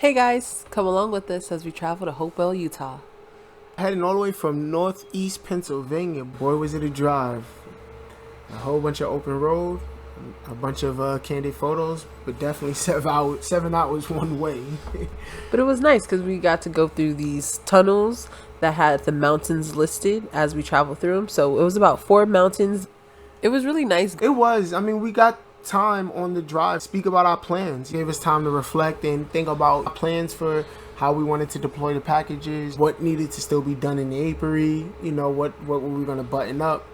Hey guys, come along with us as we travel to Hopewell, Utah. Heading all the way from northeast Pennsylvania. Boy, was it a drive. A whole bunch of open road, a bunch of candid photos, but definitely 7 hours one way. But it was nice because we got to go through these tunnels that had the mountains listed as we traveled through them. So it was about 4 mountains. It was really nice. It was. I mean, we got time on the drive. Speak about our plans. Gave us time to reflect and think about our plans for how we wanted to deploy the packages, what needed to still be done in the apiary, what were we going to button up.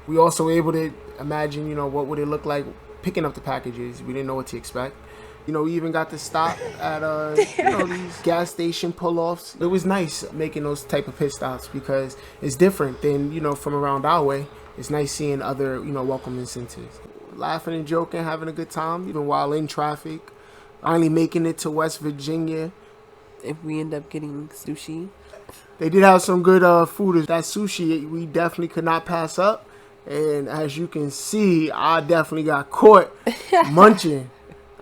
We also were able to imagine, what would it look like picking up the packages. We didn't know what to expect. We even got to stop at these gas station pull-offs. It was nice making those type of pit stops because it's different than, from around our way. It's nice seeing other, welcoming centers. Laughing and joking, having a good time, even while in traffic. Finally making it to West Virginia. If we end up getting sushi. They did have some good food. That sushi we definitely could not pass up. And as you can see, I definitely got caught munching.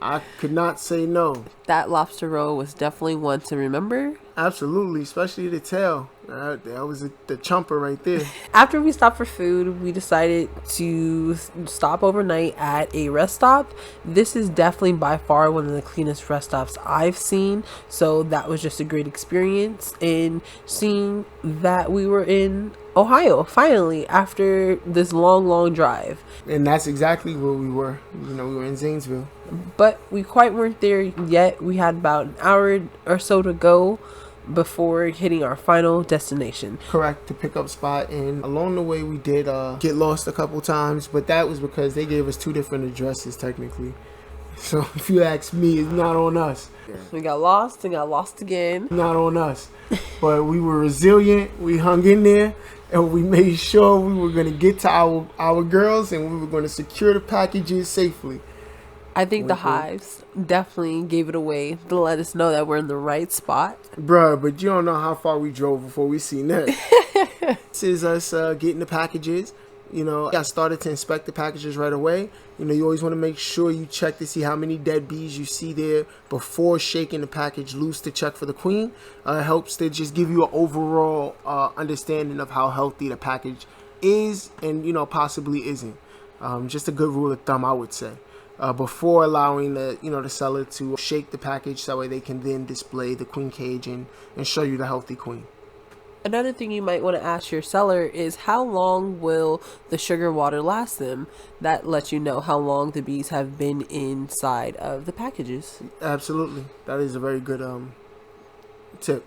I could not say no. That lobster roll was definitely one to remember. Absolutely, especially the tail. That was the chumper right there. After we stopped for food, we decided to stop overnight at a rest stop. This is definitely by far one of the cleanest rest stops I've seen. So that was just a great experience. And seeing that we were in Ohio, finally, after this long drive. And that's exactly where we were. We were in Zanesville. But we quite weren't there yet. We had about an hour or so to go before hitting our final destination. Correct, to pick up spot. And along the way we did get lost a couple times, but that was because they gave us 2 different addresses technically. So if you ask me, it's not on us. We got lost and got lost again. Not on us. But we were resilient. We hung in there and we made sure we were going to get to our girls and we were going to secure the packages safely. I think the hives definitely gave it away to let us know that we're in the right spot. Bruh, but you don't know how far we drove before we seen that. This is us getting the packages. I started to inspect the packages right away. You always want to make sure you check to see how many dead bees you see there before shaking the package loose to check for the queen. It helps to just give you an overall understanding of how healthy the package is and, possibly isn't. Just a good rule of thumb, I would say. Before allowing the seller to shake the package, so that way they can then display the queen cage and show you the healthy queen. Another thing you might want to ask your seller is how long will the sugar water last them? That lets you know how long the bees have been inside of the packages. Absolutely. That is a very good tip.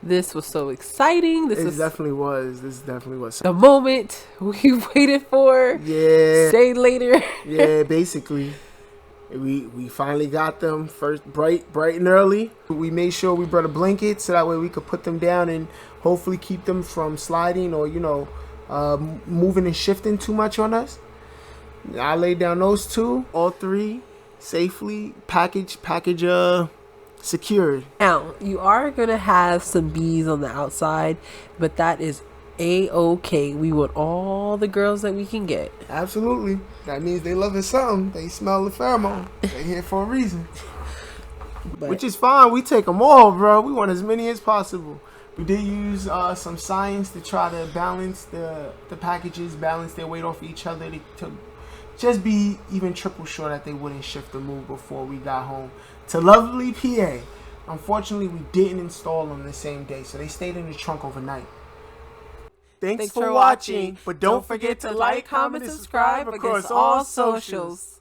This was so exciting. This definitely was the moment we waited for. Yeah. Say later. Yeah, basically. We finally got them first bright and early. We made sure we brought a blanket so that way we could put them down and hopefully keep them from sliding or moving and shifting too much on us. I laid down those 2, all 3 safely package secured. Now, you are going to have some bees on the outside, but that is A-okay. We want all the girls that we can get. Absolutely. That means they loving something. They smell the pheromone. They here for a reason. Which is fine. We take them all, bro. We want as many as possible. We did use some science to try to balance the packages, balance their weight off each other to just be even triple sure that they wouldn't shift or move before we got home to lovely PA. Unfortunately, we didn't install them the same day, so they stayed in the trunk overnight. Thanks for watching, but don't forget to like, comment, and subscribe across all socials.